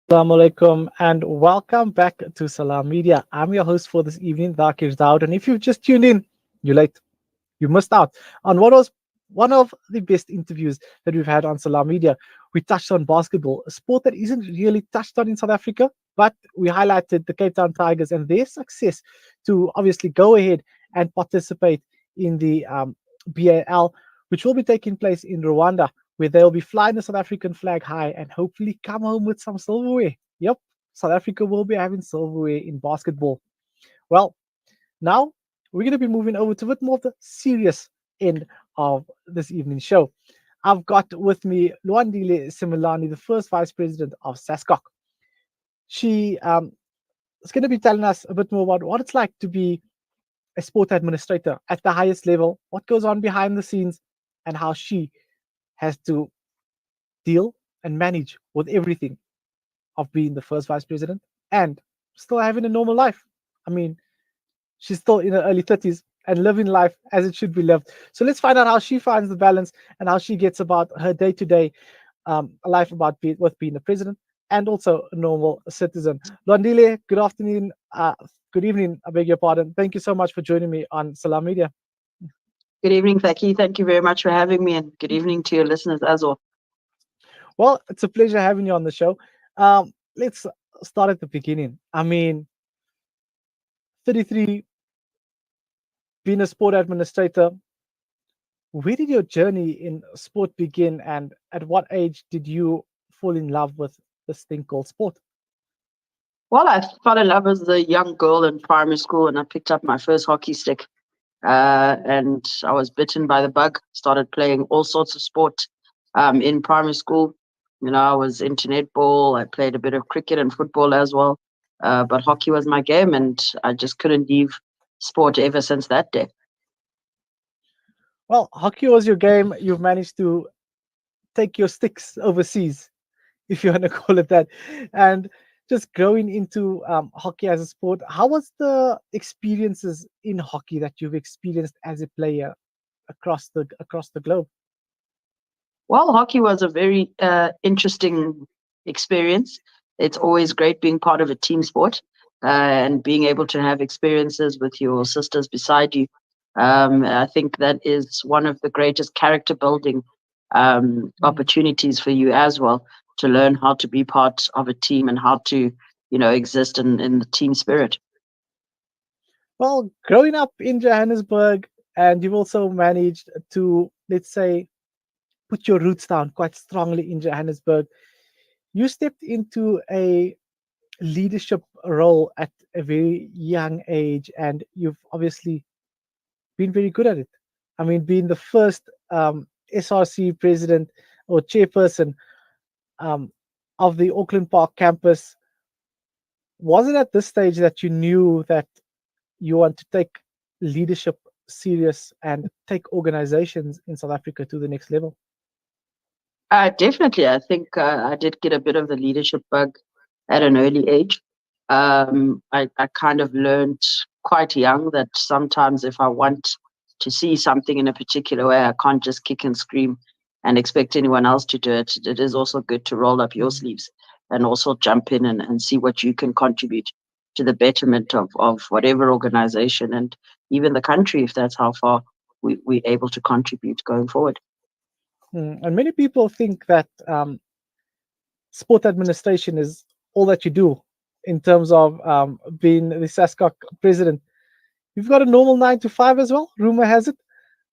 Assalamu alaikum and welcome back to Salam Media. I'm your host for this evening, Thaakir Dawood. And if you've just tuned in, you're late. You missed out on what was one of the best interviews that we've had on Salam Media. We touched on basketball, a sport that isn't really touched on in South Africa, but we highlighted the Cape Town Tigers and their success to obviously go ahead and participate in the BAL, which will be taking place in Rwanda, where they'll be flying the South African flag high and hopefully come home with some silverware. Yep, South Africa will be having silverware in basketball. Well, now we're going to be moving over to a bit more of the serious end of this evening's show. I've got with me Lwandile Simelane, the first vice president of SASCOC. She is going to be telling us a bit more about what it's like to be a sport administrator at the highest level, what goes on behind the scenes, and how she has to deal and manage with everything of being the first vice president and still having a normal life. I mean, she's still in her early 30s and living life as it should be lived. So let's find out how she finds the balance and how she gets about her day-to-day life with being a president and also a normal citizen. Lwandile, good afternoon. Good evening. I beg your pardon. Thank you so much for joining me on Salam Media. Good evening, Thaki. Thank you very much for having me, and good evening to your listeners as well. Well, it's a pleasure having you on the show. Let's start at the beginning. I mean, 33, being a sport administrator, where did your journey in sport begin, and at what age did you fall in love with this thing called sport? Well, I fell in love as a young girl in primary school, and I picked up my first hockey stick. And I was bitten by the bug, started playing all sorts of sport in primary school. You know, I was into netball, I played a bit of cricket and football as well. But hockey was my game, and I just couldn't leave sport ever since that day. Well, hockey was your game. You've managed to take your sticks overseas, if you want to call it that, and just growing into hockey as a sport. How was the experiences in hockey that you've experienced as a player across the globe? Well, hockey was a very interesting experience. It's always great being part of a team sport and being able to have experiences with your sisters beside you. I think that is one of the greatest character building opportunities for you as well, to learn how to be part of a team and how to, exist in the team spirit. Well, growing up in Johannesburg, and you've also managed to, let's say, put your roots down quite strongly in Johannesburg. You stepped into a leadership role at a very young age, and you've obviously been very good at it. I mean, being the first SRC president or chairperson um, of the Auckland Park campus, was it at this stage that you knew that you want to take leadership serious and take organizations in South Africa to the next level? Definitely. I think I did get a bit of the leadership bug at an early age. I kind of learned quite young that sometimes if I want to see something in a particular way, I can't just kick and scream and expect anyone else to do it. It is also good to roll up your sleeves and also jump in and see what you can contribute to the betterment of whatever organization and even the country, if that's how far we're able to contribute going forward. And many people think that sport administration is all that you do in terms of being the SASCOC president. You've got a normal 9 to 5 as well, rumor has it.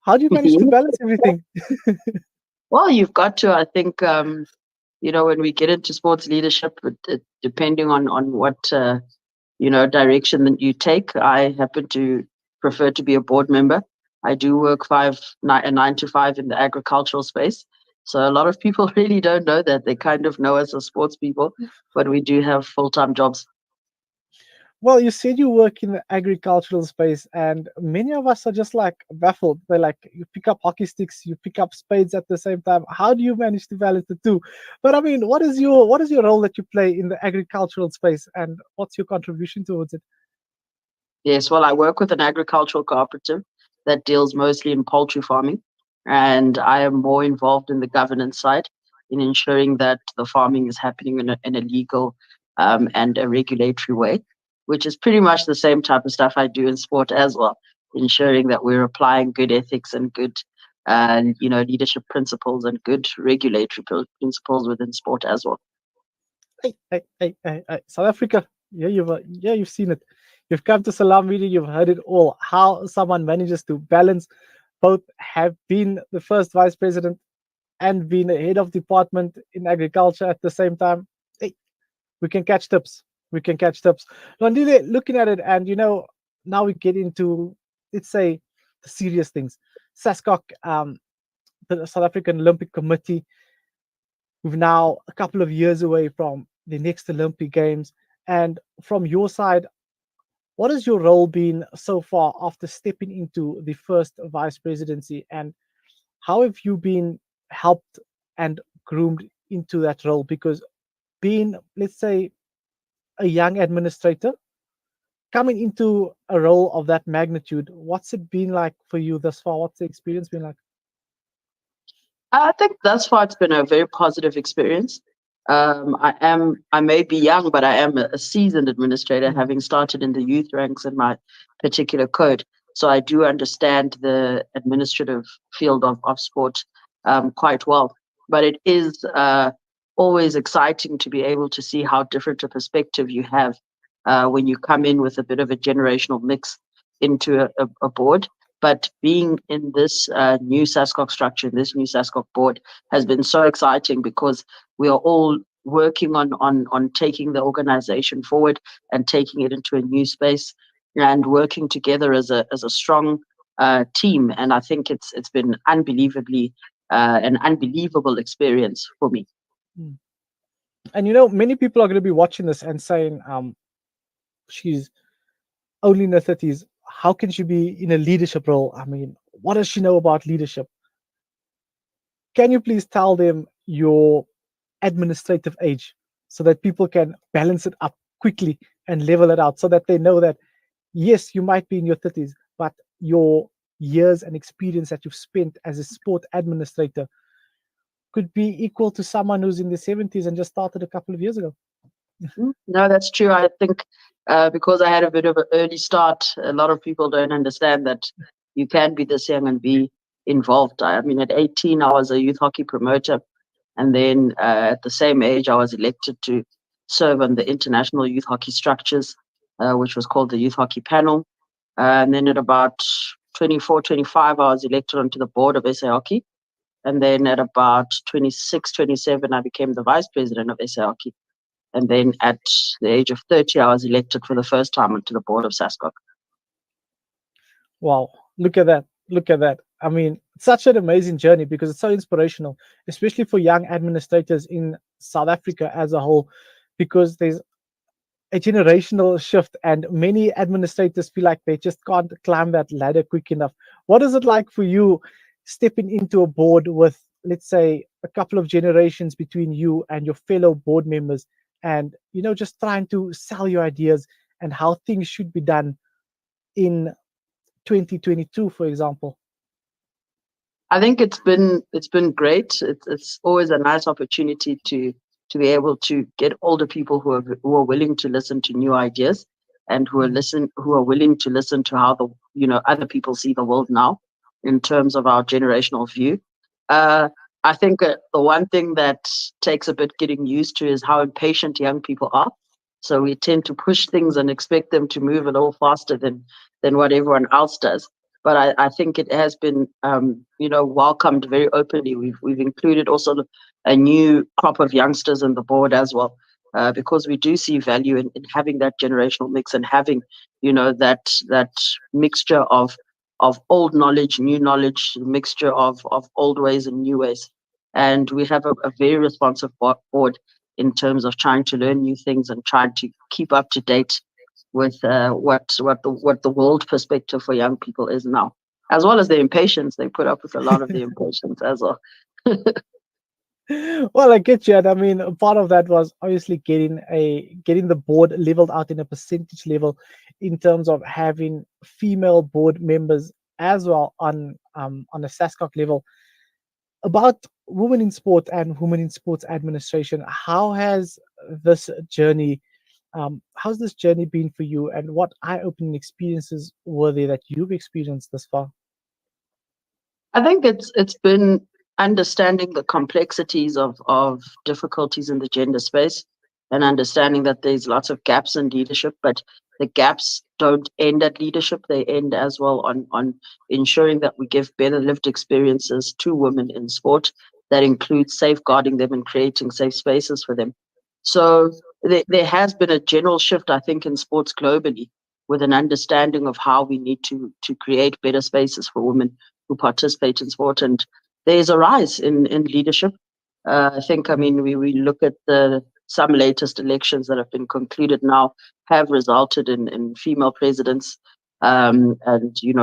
How do you manage to balance everything? Well, you've got to, I think, when we get into sports leadership, depending on what, direction that you take, I happen to prefer to be a board member. I do work 9 to 5 in the agricultural space. So a lot of people really don't know that. They kind of know us as sports people, but we do have full-time jobs. Well, you said you work in the agricultural space, and many of us are just like baffled. They're like, you pick up hockey sticks, you pick up spades at the same time. How do you manage to balance the two? But I mean, what is your role that you play in the agricultural space, and what's your contribution towards it? Yes, well, I work with an agricultural cooperative that deals mostly in poultry farming, and I am more involved in the governance side, in ensuring that the farming is happening in a legal and a regulatory way, which is pretty much the same type of stuff I do in sport as well, ensuring that we're applying good ethics and good leadership principles and good regulatory principles within sport as well. Hey, South Africa. You've seen it. You've come to Salam Media. You've heard it all. How someone manages to balance both, have been the first vice president and been a head of department in agriculture at the same time. Hey, we can catch tips. We can catch tips. Lwandile, looking at it, and now we get into, let's say, the serious things. SASCOC, the South African Olympic Committee. We've now a couple of years away from the next Olympic Games. And from your side, what has your role been so far after stepping into the first vice presidency? And how have you been helped and groomed into that role? Because being, let's say, a young administrator, coming into a role of that magnitude, what's it been like for you thus far? What's the experience been like? I think thus far it's been a very positive experience. I may be young, but I am a seasoned administrator, having started in the youth ranks in my particular code. So I do understand the administrative field of sport quite well. But it is always exciting to be able to see how different a perspective you have when you come in with a bit of a generational mix into a board. But being in this new SASCOC structure, this new SASCOC board, has been so exciting because we are all working on taking the organization forward and taking it into a new space and working together as a strong team. And I think it's been unbelievably an unbelievable experience for me. And many people are going to be watching this and saying, she's only in her 30s. How can she be in a leadership role? I mean, what does she know about leadership? Can you please tell them your administrative age so that people can balance it up quickly and level it out so that they know that, yes, you might be in your 30s, but your years and experience that you've spent as a sport administrator could be equal to someone who's in the 70s and just started a couple of years ago. No, that's true. I think because I had a bit of an early start, a lot of people don't understand that you can be this young and be involved. I mean, at 18, I was a youth hockey promoter. And then at the same age, I was elected to serve on the international youth hockey structures, which was called the Youth Hockey Panel. And then at about 24, 25, I was elected onto the board of SA Hockey. And then at about 26, 27, I became the vice president of SA Hockey. And then at the age of 30, I was elected for the first time onto the board of SASCOC. Wow, look at that. Look at that. I mean, such an amazing journey because it's so inspirational, especially for young administrators in South Africa as a whole, because there's a generational shift and many administrators feel like they just can't climb that ladder quick enough. What is it like for you stepping into a board with, let's say, a couple of generations between you and your fellow board members and, just trying to sell your ideas and how things should be done in 2022, for example? I think it's been great. It's always a nice opportunity to be able to get older people who are willing to listen to new ideas and who are willing to listen to how the other people see the world now in terms of our generational view. I think the one thing that takes a bit getting used to is how impatient young people are. So we tend to push things and expect them to move a little faster than what everyone else does. But I think it has been, welcomed very openly. We've included also a new crop of youngsters on the board as well, because we do see value in having that generational mix and having, that mixture of old knowledge, new knowledge, mixture of old ways and new ways. And we have a very responsive board in terms of trying to learn new things and trying to keep up to date with what the world perspective for young people is now, as well as the impatience. They put up with a lot of the impatience as well. Well, I get you. And I mean, part of that was obviously getting the board leveled out in a percentage level in terms of having female board members as well on a SASCOC level. About women in sport and women in sports administration. How has this journey, how's this journey been for you, and what eye-opening experiences were there that you've experienced thus far? I think it's been understanding the complexities of difficulties in the gender space and understanding that there's lots of gaps in leadership, but the gaps don't end at leadership. They end as well on ensuring that we give better lived experiences to women in sport. That includes safeguarding them and creating safe spaces for them. So there has been a general shift, I think, in sports globally with an understanding of how we need to create better spaces for women who participate in sport. And there's a rise in leadership. I think, I mean, we look at some latest elections that have been concluded now have resulted in female presidents and,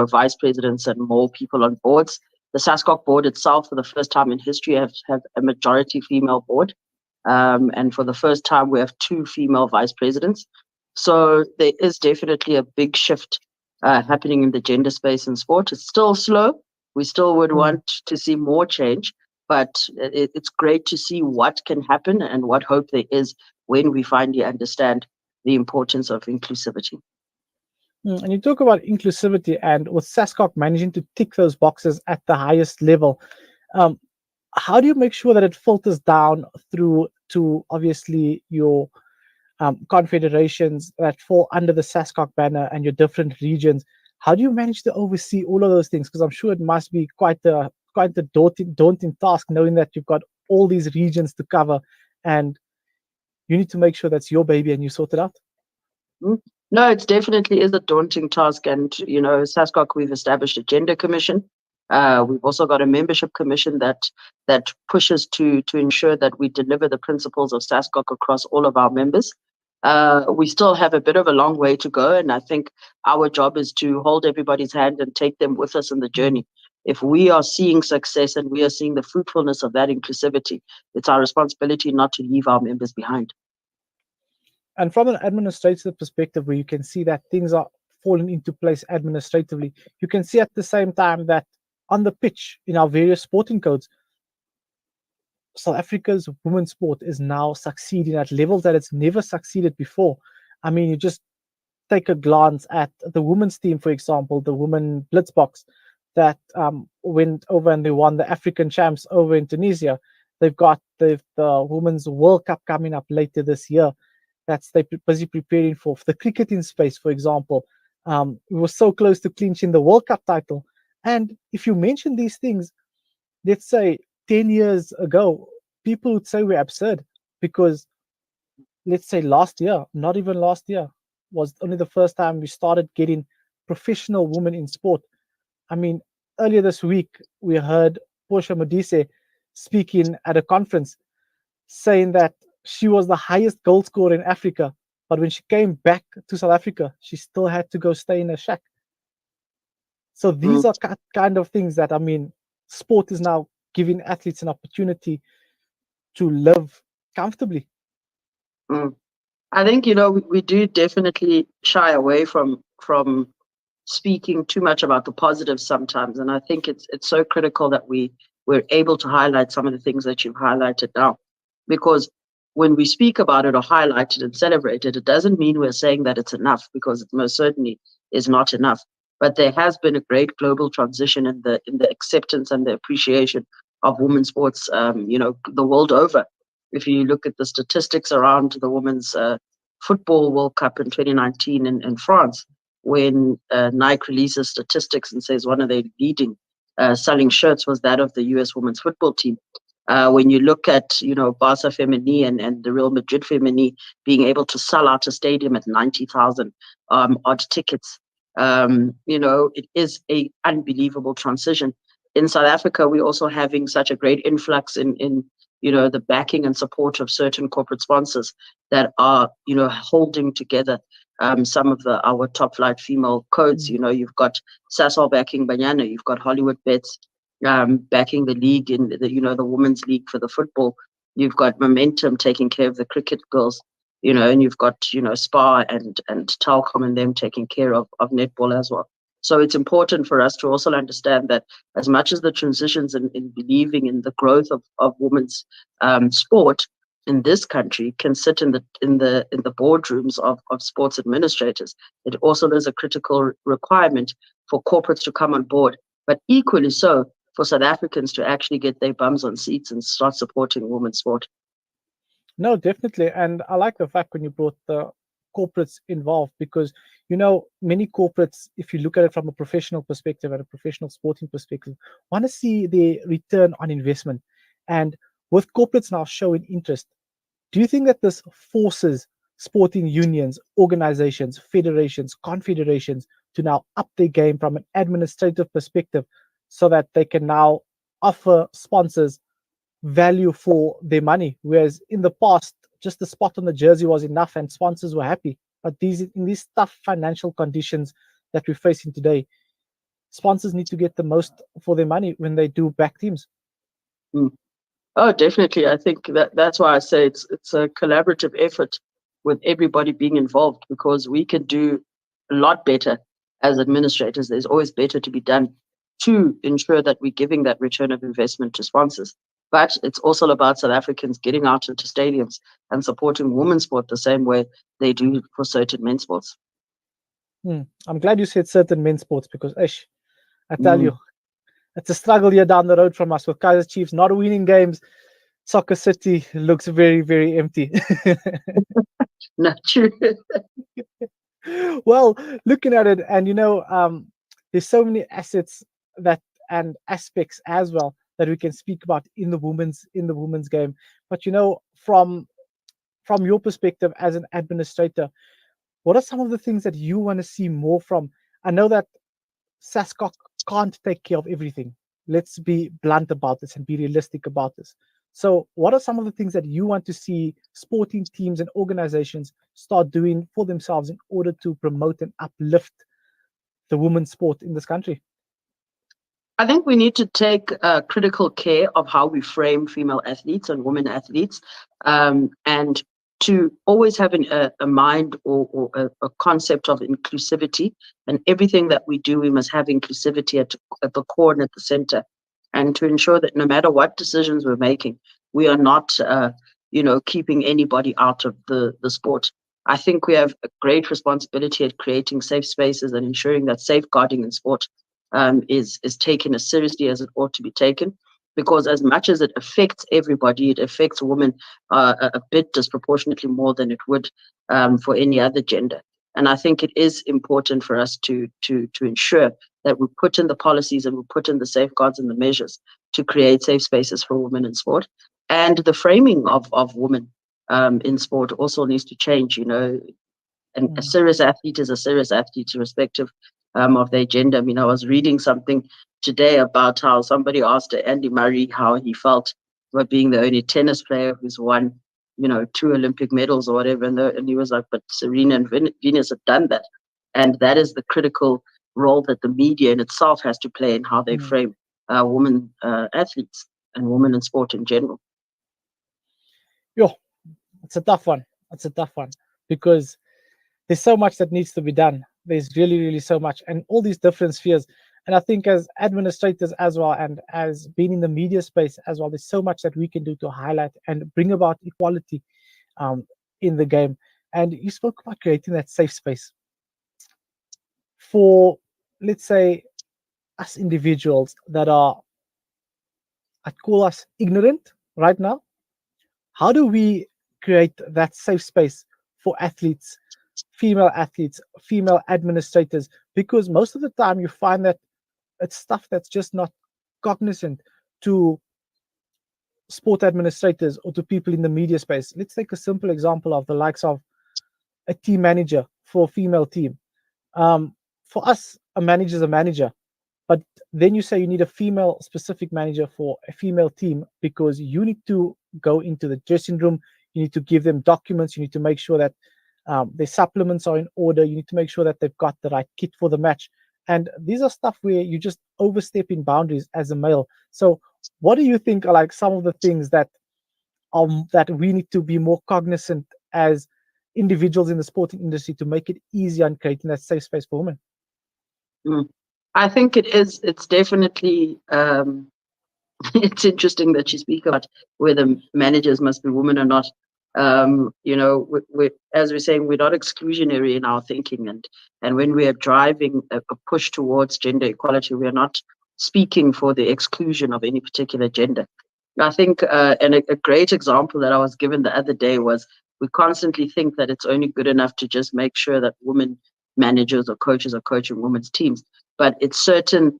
vice presidents and more people on boards. The SASCOC board itself, for the first time in history, have a majority female board. And for the first time, we have 2 female vice presidents. So there is definitely a big shift happening in the gender space in sport. It's still slow. We still would want to see more change, but it's great to see what can happen and what hope there is when we finally understand the importance of inclusivity. And you talk about inclusivity, and with SASCOC managing to tick those boxes at the highest level, um, how do you make sure that it filters down through to obviously your confederations that fall under the SASCOC banner and your different regions? How do you manage to oversee all of those things? Because I'm sure it must be quite a daunting task, knowing that you've got all these regions to cover, and you need to make sure that's your baby and you sort it out. Mm. No, it's definitely is a daunting task. And, SASCOC, we've established a gender commission. We've also got a membership commission that pushes to ensure that we deliver the principles of SASCOC across all of our members. We still have a bit of a long way to go. And I think our job is to hold everybody's hand and take them with us in the journey. If we are seeing success and we are seeing the fruitfulness of that inclusivity, it's our responsibility not to leave our members behind. And from an administrative perspective, where you can see that things are falling into place administratively, you can see at the same time that on the pitch in our various sporting codes, South Africa's women's sport is now succeeding at levels that it's never succeeded before. I mean, you just take a glance at the women's team, for example, the women Blitzboks that went over and they won the African champs over in Tunisia. They've got the Women's World Cup coming up later this year. That's they're busy preparing for. The cricketing space, for example. We were so close to clinching the World Cup title. And if you mention these things, let's say 10 years ago, people would say we're absurd because let's say last year, not even last year, was only the first time we started getting professional women in sport. I mean, earlier this week, we heard Portia Modise speaking at a conference saying that she was the highest goal scorer in Africa, but when she came back to South Africa, she still had to go stay in a shack. So these are kind of things that, I mean, sport is now giving athletes an opportunity to live comfortably. Mm. I think, we do definitely shy away from speaking too much about the positives sometimes. And I think it's so critical that we're able to highlight some of the things that you've highlighted now. Because when we speak about it or highlight it and celebrate it, it doesn't mean we're saying that it's enough, because it most certainly is not enough. But there has been a great global transition in the acceptance and the appreciation of women's sports, the world over. If you look at the statistics around the Women's Football World Cup in 2019 in France, when Nike releases statistics and says one of their leading selling shirts was that of the US women's football team. When you look at, Barca Femení and the Real Madrid Femení being able to sell out a stadium at 90,000 odd tickets, it is a unbelievable transition. In South Africa, we're also having such a great influx in the backing and support of certain corporate sponsors that are, holding together some of our top flight female codes. You've got Sasol backing Banyana, you've got Hollywood Bets backing the league in the women's league for the football. You've got Momentum taking care of the cricket girls, and you've got, Spar and Telkom and them taking care of netball as well. So it's important for us to also understand that as much as the transitions in believing in the growth of women's sport in this country can sit in the boardrooms of sports administrators, it also is a critical requirement for corporates to come on board, but equally so for South Africans to actually get their bums on seats and start supporting women's sport. No, definitely. And I like the fact when you brought the corporates involved, because, many corporates, if you look at it from a professional perspective and a professional sporting perspective, want to see the return on investment. And with corporates now showing interest, do you think that this forces sporting unions, organizations, federations, confederations to now up their game from an administrative perspective so that they can now offer sponsors value for their money? Whereas in the past, just the spot on the jersey was enough and sponsors were happy. But in these tough financial conditions that we're facing today, sponsors need to get the most for their money when they do back teams. Mm. Oh, definitely. I think that's why I say it's a collaborative effort with everybody being involved, because we can do a lot better as administrators. There's always better to be done to ensure that we're giving that return of investment to sponsors. But it's also about South Africans getting out into stadiums and supporting women's sport the same way they do for certain men's sports. I'm glad you said certain men's sports, because I tell Mm. you, it's a struggle here down the road from us with Kaiser Chiefs not winning games. Soccer City looks very, very empty. Not true. Well, looking at it, and there's so many assets that and aspects as well that we can speak about in the women's game. But from your perspective as an administrator, what are some of the things that you want to see more from? I know that SASCOC can't take care of everything. Let's be blunt about this and be realistic about this. So, what are some of the things that you want to see sporting teams and organizations start doing for themselves in order to promote and uplift the women's sport in this country? I think we need to take critical care of how we frame female athletes and women athletes, and to always have a mind or a concept of inclusivity. And everything that we do, we must have inclusivity at the core and at the center, and to ensure that no matter what decisions we're making, we are not, keeping anybody out of the sport. I think we have a great responsibility at creating safe spaces and ensuring that safeguarding in sport is taken as seriously as it ought to be taken. Because as much as it affects everybody, it affects women a bit disproportionately more than it would for any other gender. And I think it is important for us to ensure that we put in the policies and we put in the safeguards and the measures to create safe spaces for women in sport. And the framing of women in sport also needs to change. And a serious athlete is a serious athlete, irrespective of their gender. I mean, I was reading something today about how somebody asked Andy Murray how he felt about being the only tennis player who's won, 2 Olympic medals or whatever. And he was like, but Serena and Venus have done that. And that is the critical role that the media in itself has to play in how they frame women athletes and women in sport in general. Yo, it's a tough one. It's a tough one, because there's so much that needs to be done. There's really, really so much, and all these different spheres. And I think as administrators as well, and as being in the media space as well, there's so much that we can do to highlight and bring about equality in the game. And you spoke about creating that safe space for, let's say, us individuals that are, I'd call us ignorant right now. How do we create that safe space for athletes, female administrators? Because most of the time you find that it's stuff that's just not cognizant to sport administrators or to people in the media space. Let's take a simple example of the likes of a team manager for a female team. For us, a manager is a manager, but then you say you need a female specific manager for a female team, because you need to go into the dressing room, you need to give them documents, you need to make sure that their supplements are in order, you need to make sure that they've got the right kit for the match. And these are stuff where you just overstepping boundaries as a male. So what do you think are like some of the things that we need to be more cognizant as individuals in the sporting industry to make it easier and creating that safe space for women? Mm. I think it is. It's definitely. It's interesting that you speak about whether managers must be women or not. As we're saying, we're not exclusionary in our thinking, and when we are driving a push towards gender equality, we are not speaking for the exclusion of any particular gender. I think, and a great example that I was given the other day was we constantly think that it's only good enough to just make sure that women managers or coaches are coaching women's teams, but it's certain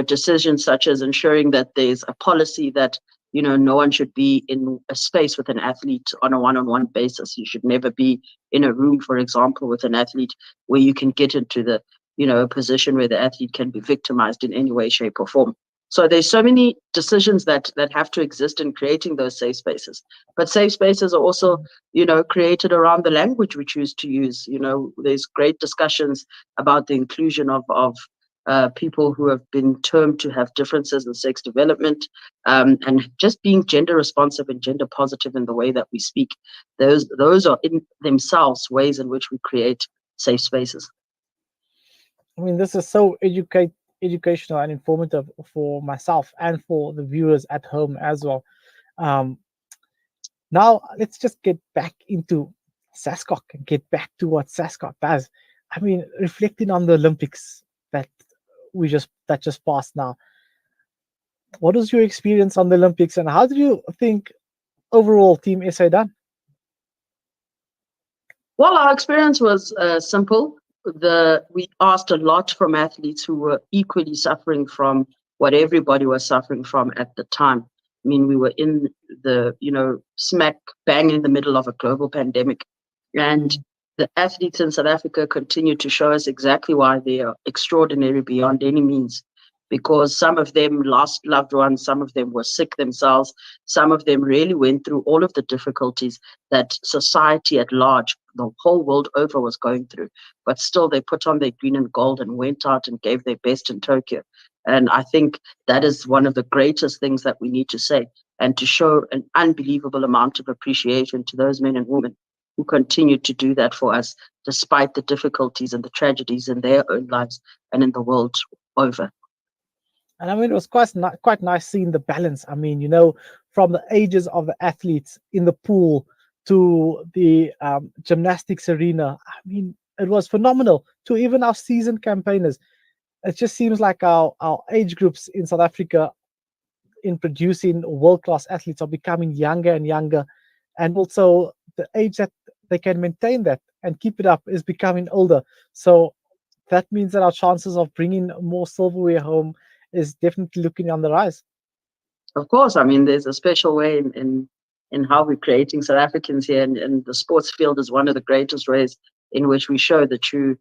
decisions such as ensuring that there's a policy that no one should be in a space with an athlete on a one-on-one basis. You should never be in a room, for example, with an athlete where you can get into the a position where the athlete can be victimized in any way, shape, or form. So there's so many decisions that have to exist in creating those safe spaces. But safe spaces are also created around the language we choose to use. There's great discussions about the inclusion of people who have been termed to have differences in sex development, and just being gender responsive and gender positive in the way that we speak. Those are in themselves ways in which we create safe spaces. I mean, this is so educational and informative for myself and for the viewers at home as well. Um, Now let's just get back into SASCOC and get back to what SASCOC does. I mean, reflecting on the Olympics that that just passed now. What was your experience on the Olympics, and how did you think overall Team SA done? Well, our experience was simple. We asked a lot from athletes who were equally suffering from what everybody was suffering from at the time. I mean, we were in the smack bang in the middle of a global pandemic, and the athletes in South Africa continue to show us exactly why they are extraordinary beyond any means. Because some of them lost loved ones, some of them were sick themselves, some of them really went through all of the difficulties that society at large, the whole world over, was going through. But still, they put on their green and gold and went out and gave their best in Tokyo. And I think that is one of the greatest things that we need to say, and to show an unbelievable amount of appreciation to those men and women who continue to do that for us, despite the difficulties and the tragedies in their own lives and in the world over. And I mean, it was quite nice seeing the balance. I mean, from the ages of the athletes in the pool to the gymnastics arena. I mean, it was phenomenal. To even our seasoned campaigners, it just seems like our age groups in South Africa in producing world-class athletes are becoming younger and younger, and also the age that they can maintain that and keep it up is becoming older. So that means that our chances of bringing more silverware home is definitely looking on the rise. Of course, I mean, there's a special way in how we're creating South Africans here, and the sports field is one of the greatest ways in which we show the true,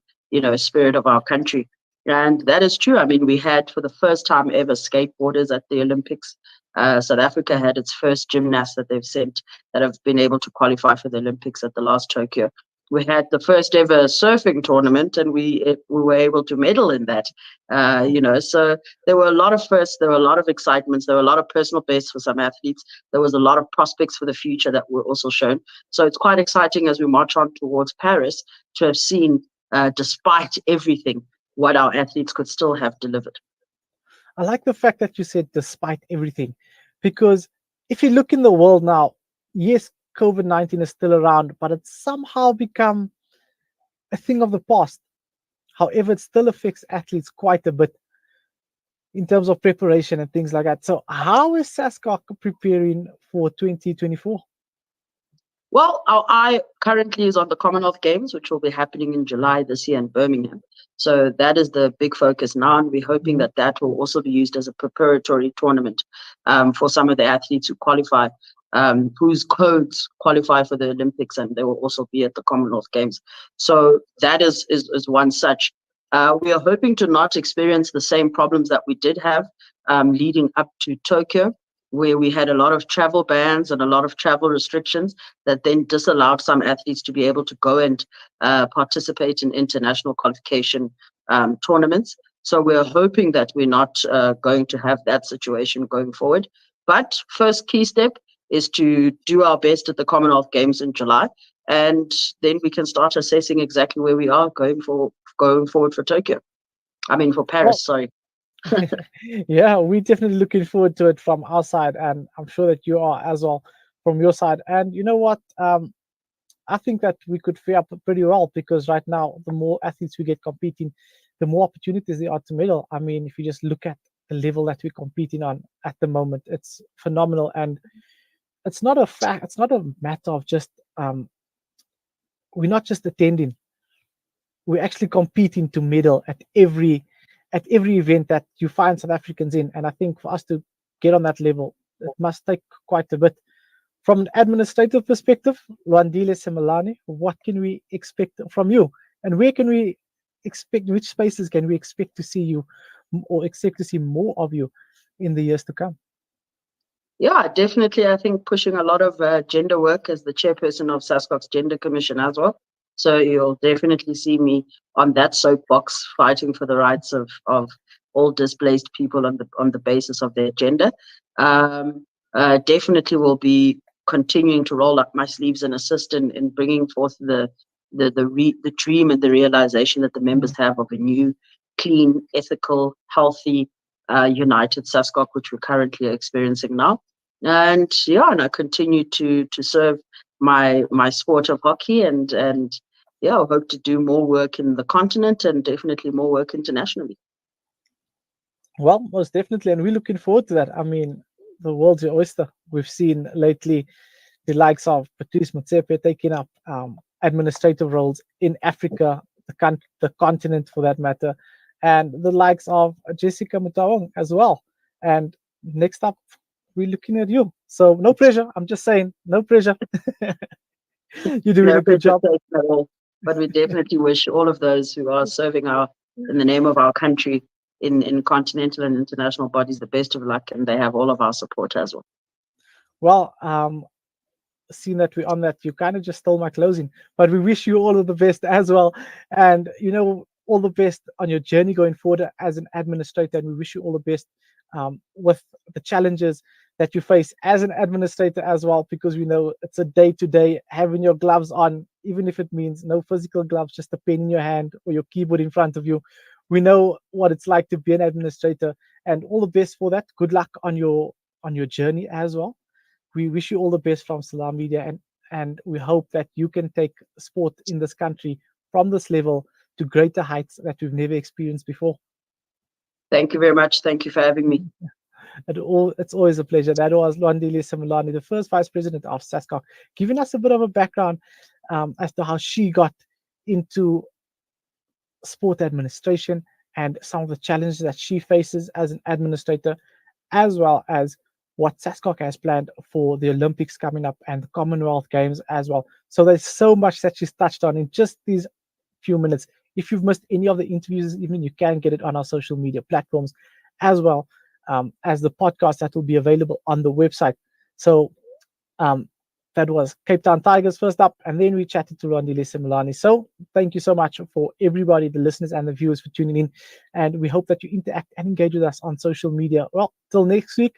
spirit of our country. And that is true. I mean, we had for the first time ever skateboarders at the Olympics. South Africa had its first gymnasts that they've sent that have been able to qualify for the Olympics at the last Tokyo. We had the first ever surfing tournament, and we were able to medal in that. So there were a lot of firsts, there were a lot of excitements, there were a lot of personal bests for some athletes. There was a lot of prospects for the future that were also shown. So it's quite exciting as we march on towards Paris to have seen, despite everything, what our athletes could still have delivered. I like the fact that you said despite everything, because if you look in the world now, yes, COVID-19 is still around, but it's somehow become a thing of the past. However, it still affects athletes quite a bit in terms of preparation and things like that. So, how is SASCOC preparing for 2024? Well, our eye currently is on the Commonwealth Games, which will be happening in July this year in Birmingham. So that is the big focus now, and we're hoping that that will also be used as a preparatory tournament for some of the athletes who qualify, whose codes qualify for the Olympics, and they will also be at the Commonwealth Games. So that is one such. We are hoping to not experience the same problems that we did have leading up to Tokyo, where we had a lot of travel bans and a lot of travel restrictions that then disallowed some athletes to be able to go and participate in international qualification tournaments. So we're hoping that we're not going to have that situation going forward. But first key step is to do our best at the Commonwealth Games in July, and then we can start assessing exactly where we are going forward for Tokyo. I mean, for Well, Paris, sorry. yeah, we're definitely looking forward to it from our side, and I'm sure that you are as well from your side. And you know what? I think that we could fare up pretty well because right now, the more athletes we get competing, the more opportunities there are to medal. I mean, if you just look at the level that we're competing on at the moment, it's phenomenal. And it's not a fact, it's not a matter of just, we're not just attending, we're actually competing to medal at every event that you find South Africans in. And I think for us to get on that level, it must take quite a bit. From an administrative perspective, Lwandile Simelane, what can we expect from you? And where can we expect, which spaces can we expect to see you or expect to see more of you in the years to come? Yeah, definitely. I think pushing a lot of gender work as the chairperson of SASCOC's Gender Commission as well. So you'll definitely see me on that soapbox fighting for the rights of all displaced people on the basis of their gender. Um, Definitely will be continuing to roll up my sleeves and assist in bringing forth the dream and the realization that the members Mm. have of a new, clean, ethical, healthy, united SASCOC, which we're currently experiencing now. And yeah, and I continue to serve my sport of hockey, and yeah, I hope to do more work in the continent and definitely more work internationally. Well, most definitely. And we're looking forward to that. I mean, the world's your oyster. We've seen lately the likes of Patrice Motsepe taking up administrative roles in Africa, the continent for that matter, and the likes of Jessica Mutawang as well. And next up, we're looking at you. So no pressure. I'm just saying, no pressure. You're doing No a good pressure job. taken at all, but we definitely wish all of those who are serving our in the name of our country in continental and international bodies the best of luck, and they have all of our support as well. Well, seeing that we're on that, you kind of just stole my closing. But we wish you all of the best as well, and all the best on your journey going forward as an administrator. And we wish you all the best with the challenges that you face as an administrator as well, because we know it's a day to day having your gloves on, even if it means no physical gloves, just a pen in your hand or your keyboard in front of you. We know what it's like to be an administrator, and all the best for that. Good luck on your journey as well. We wish you all the best from Salam Media, and we hope that you can take sport in this country from this level to greater heights that we've never experienced before. Thank you very much. Thank you for having me. It's always a pleasure. That was Lwandile Simelane, the first vice president of SASCOC, giving us a bit of a background as to how she got into sport administration and some of the challenges that she faces as an administrator, as well as what SASCOC has planned for the Olympics coming up and the Commonwealth Games as well. So there's so much that she's touched on in just these few minutes. If you've missed any of the interviews, even you can get it on our social media platforms, as well as the podcast that will be available on the website. So um, that was Cape Town Tigers first up, and then we chatted to Lwandile Simelane. So thank you so much for everybody, the listeners and the viewers, for tuning in, and we hope that you interact and engage with us on social media. Well, till next week,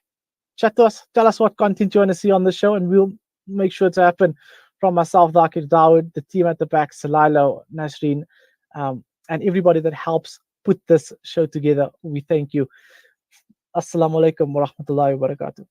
chat to us, tell us what content you want to see on the show, and we'll make sure to happen. From myself, Thaakir Dawood, the team at the back, Salilo, Nasreen, and everybody that helps put this show together, we thank you. Assalamu alaikum wa rahmatullahi wa barakatuh.